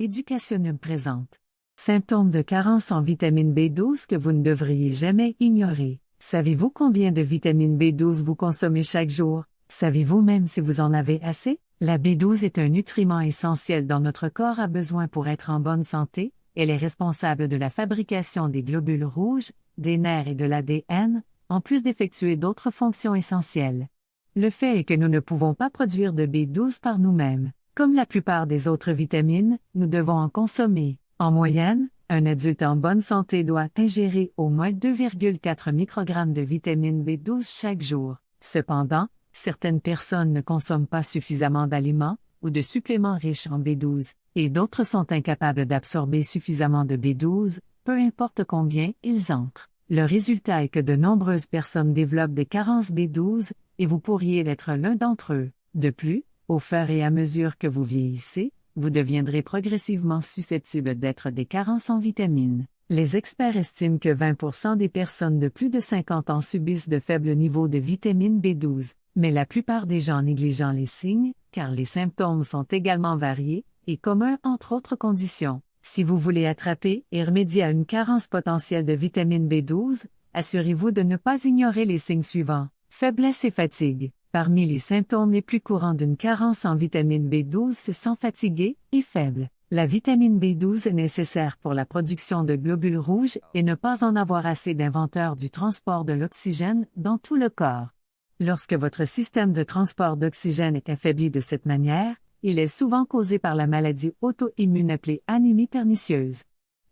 Educationum présente. Symptômes de carence en vitamine B12 que vous ne devriez jamais ignorer. Savez-vous combien de vitamine B12 vous consommez chaque jour? Savez-vous même si vous en avez assez? La B12 est un nutriment essentiel dont notre corps a besoin pour être en bonne santé. Elle est responsable de la fabrication des globules rouges, des nerfs et de l'ADN, en plus d'effectuer d'autres fonctions essentielles. Le fait est que nous ne pouvons pas produire de B12 par nous-mêmes. Comme la plupart des autres vitamines, nous devons en consommer. En moyenne, un adulte en bonne santé doit ingérer au moins 2,4 microgrammes de vitamine B12 chaque jour. Cependant, certaines personnes ne consomment pas suffisamment d'aliments ou de suppléments riches en B12, et d'autres sont incapables d'absorber suffisamment de B12, peu importe combien ils entrent. Le résultat est que de nombreuses personnes développent des carences B12, et vous pourriez être l'un d'entre eux. De plus, au fur et à mesure que vous vieillissez, vous deviendrez progressivement susceptible d'être des carences en vitamines. Les experts estiment que 20% des personnes de plus de 50 ans subissent de faibles niveaux de vitamine B12, mais la plupart des gens négligeant les signes, car les symptômes sont également variés et communs entre autres conditions. Si vous voulez attraper et remédier à une carence potentielle de vitamine B12, assurez-vous de ne pas ignorer les signes suivants. Faiblesse et fatigue. Parmi les symptômes les plus courants d'une carence en vitamine B12 se sent fatigué et faible. La vitamine B12 est nécessaire pour la production de globules rouges et ne pas en avoir assez d'inventeurs du transport de l'oxygène dans tout le corps. Lorsque votre système de transport d'oxygène est affaibli de cette manière, il est souvent causé par la maladie auto-immune appelée anémie pernicieuse.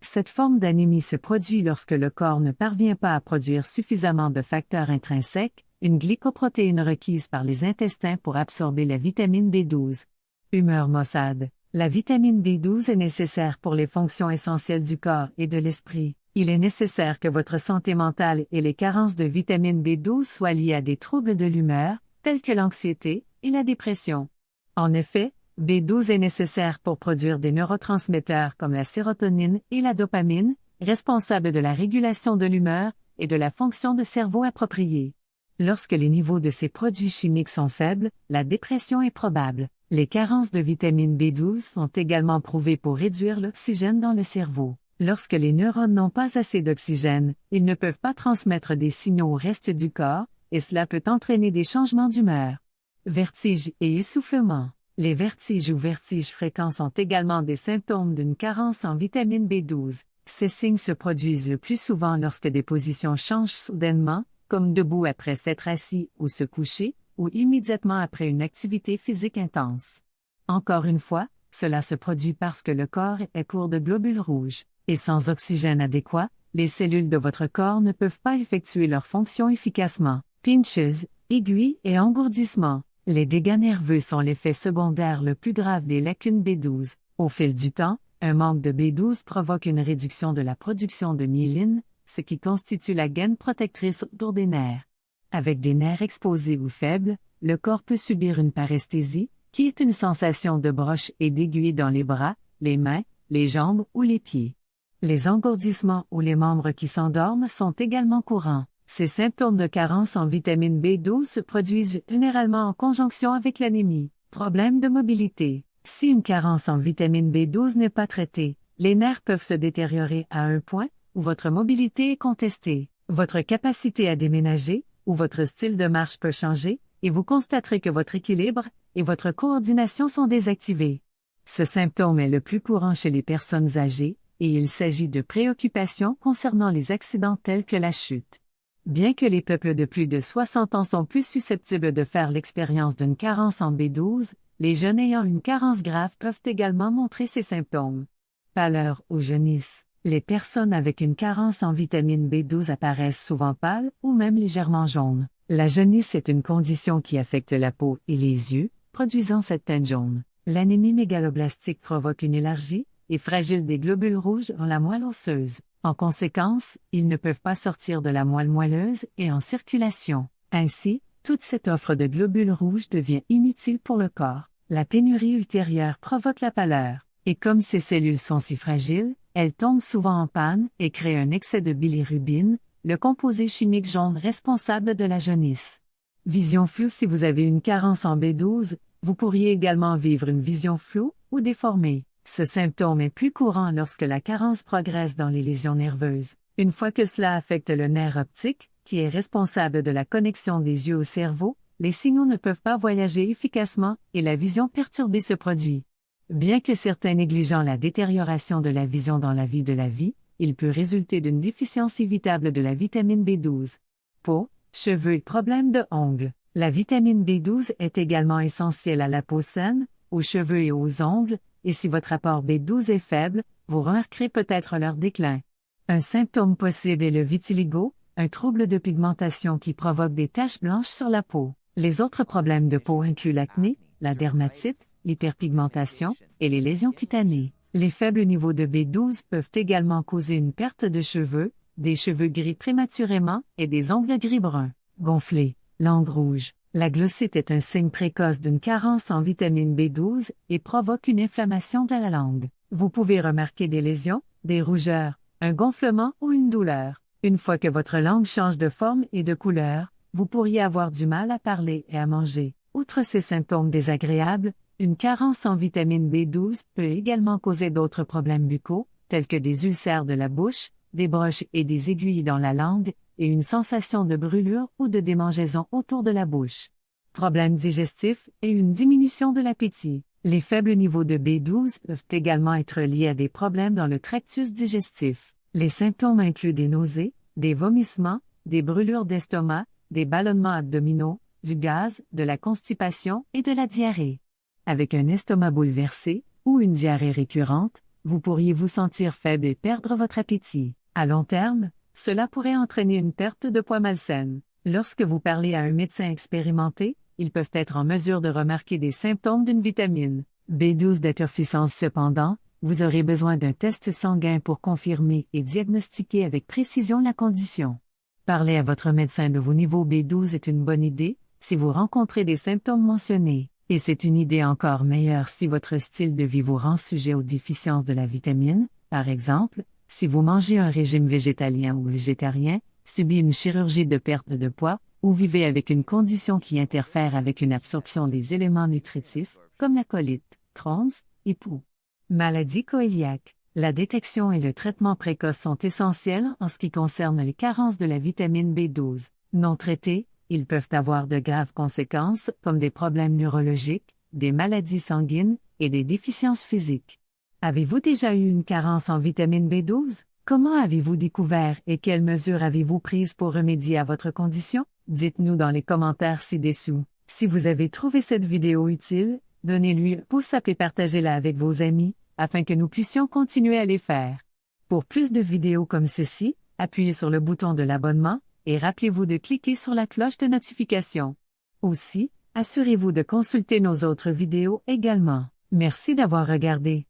Cette forme d'anémie se produit lorsque le corps ne parvient pas à produire suffisamment de facteurs intrinsèques, une glycoprotéine requise par les intestins pour absorber la vitamine B12. Humeur maussade. La vitamine B12 est nécessaire pour les fonctions essentielles du corps et de l'esprit. Il est nécessaire que votre santé mentale et les carences de vitamine B12 soient liées à des troubles de l'humeur, tels que l'anxiété et la dépression. En effet, B12 est nécessaire pour produire des neurotransmetteurs comme la sérotonine et la dopamine, responsables de la régulation de l'humeur et de la fonction de cerveau appropriée. Lorsque les niveaux de ces produits chimiques sont faibles, la dépression est probable. Les carences de vitamine B12 sont également prouvées pour réduire l'oxygène dans le cerveau. Lorsque les neurones n'ont pas assez d'oxygène, ils ne peuvent pas transmettre des signaux au reste du corps, et cela peut entraîner des changements d'humeur. Vertiges et essoufflement. Les vertiges ou vertiges fréquents sont également des symptômes d'une carence en vitamine B12. Ces signes se produisent le plus souvent lorsque des positions changent soudainement, comme debout après s'être assis ou se coucher, ou immédiatement après une activité physique intense. Encore une fois, cela se produit parce que le corps est court de globules rouges, et sans oxygène adéquat, les cellules de votre corps ne peuvent pas effectuer leur fonction efficacement. Pinches, aiguilles et engourdissements. Les dégâts nerveux sont l'effet secondaire le plus grave des lacunes B12. Au fil du temps, un manque de B12 provoque une réduction de la production de myéline, ce qui constitue la gaine protectrice autour des nerfs. Avec des nerfs exposés ou faibles, le corps peut subir une paresthésie, qui est une sensation de broche et d'aiguille dans les bras, les mains, les jambes ou les pieds. Les engourdissements ou les membres qui s'endorment sont également courants. Ces symptômes de carence en vitamine B12 se produisent généralement en conjonction avec l'anémie. Problème de mobilité. Si une carence en vitamine B12 n'est pas traitée, les nerfs peuvent se détériorer à un point où votre mobilité est contestée, votre capacité à déménager, ou votre style de marche peut changer, et vous constaterez que votre équilibre et votre coordination sont désactivés. Ce symptôme est le plus courant chez les personnes âgées, et il s'agit de préoccupations concernant les accidents tels que la chute. Bien que les peuples de plus de 60 ans sont plus susceptibles de faire l'expérience d'une carence en B12, les jeunes ayant une carence grave peuvent également montrer ces symptômes. Pâleur ou jaunisse. Les personnes avec une carence en vitamine B12 apparaissent souvent pâles ou même légèrement jaunes. La jaunisse est une condition qui affecte la peau et les yeux, produisant cette teinte jaune. L'anémie mégaloblastique provoque une élargie et fragile des globules rouges dans la moelle osseuse. En conséquence, ils ne peuvent pas sortir de la moelle moelleuse et en circulation. Ainsi, toute cette offre de globules rouges devient inutile pour le corps. La pénurie ultérieure provoque la pâleur. Et comme ces cellules sont si fragiles, elles tombent souvent en panne et créent un excès de bilirubine, le composé chimique jaune responsable de la jaunisse. Vision floue. Si vous avez une carence en B12, vous pourriez également vivre une vision floue ou déformée. Ce symptôme est plus courant lorsque la carence progresse dans les lésions nerveuses. Une fois que cela affecte le nerf optique, qui est responsable de la connexion des yeux au cerveau, les signaux ne peuvent pas voyager efficacement et la vision perturbée se produit. Bien que certains négligent la détérioration de la vision dans la vie de la vie, il peut résulter d'une déficience évitable de la vitamine B12. Peau, cheveux et problèmes de ongles. La vitamine B12 est également essentielle à la peau saine, aux cheveux et aux ongles, et si votre apport B12 est faible, vous remarquerez peut-être leur déclin. Un symptôme possible est le vitiligo, un trouble de pigmentation qui provoque des taches blanches sur la peau. Les autres problèmes de peau incluent l'acné, la dermatite, l'hyperpigmentation et les lésions cutanées. Les faibles niveaux de B12 peuvent également causer une perte de cheveux, des cheveux gris prématurément et des ongles gris-bruns. Gonflés, langue rouge. La glossite est un signe précoce d'une carence en vitamine B12 et provoque une inflammation de la langue. Vous pouvez remarquer des lésions, des rougeurs, un gonflement ou une douleur. Une fois que votre langue change de forme et de couleur, vous pourriez avoir du mal à parler et à manger. Outre ces symptômes désagréables, une carence en vitamine B12 peut également causer d'autres problèmes buccaux, tels que des ulcères de la bouche, des broches et des aiguilles dans la langue, et une sensation de brûlure ou de démangeaison autour de la bouche. Problèmes digestifs et une diminution de l'appétit. Les faibles niveaux de B12 peuvent également être liés à des problèmes dans le tractus digestif. Les symptômes incluent des nausées, des vomissements, des brûlures d'estomac, des ballonnements abdominaux, du gaz, de la constipation et de la diarrhée. Avec un estomac bouleversé ou une diarrhée récurrente, vous pourriez vous sentir faible et perdre votre appétit. À long terme, cela pourrait entraîner une perte de poids malsaine. Lorsque vous parlez à un médecin expérimenté, ils peuvent être en mesure de remarquer des symptômes d'une vitamine B12 déficience. Cependant, vous aurez besoin d'un test sanguin pour confirmer et diagnostiquer avec précision la condition. Parler à votre médecin de vos niveaux B12 est une bonne idée si vous rencontrez des symptômes mentionnés, et c'est une idée encore meilleure si votre style de vie vous rend sujet aux déficiences de la vitamine, par exemple, si vous mangez un régime végétalien ou végétarien, subissez une chirurgie de perte de poids, ou vivez avec une condition qui interfère avec une absorption des éléments nutritifs, comme la colite, Crohn's, et POUX. Maladie coïliaque. La détection et le traitement précoce sont essentiels en ce qui concerne les carences de la vitamine B12. Non traités, ils peuvent avoir de graves conséquences comme des problèmes neurologiques, des maladies sanguines et des déficiences physiques. Avez-vous déjà eu une carence en vitamine B12? Comment avez-vous découvert et quelles mesures avez-vous prises pour remédier à votre condition? Dites-nous dans les commentaires ci-dessous. Si vous avez trouvé cette vidéo utile, donnez-lui un pouce up et partagez-la avec vos amis, afin que nous puissions continuer à les faire. Pour plus de vidéos comme ceci, appuyez sur le bouton de l'abonnement, et rappelez-vous de cliquer sur la cloche de notification. Aussi, assurez-vous de consulter nos autres vidéos également. Merci d'avoir regardé.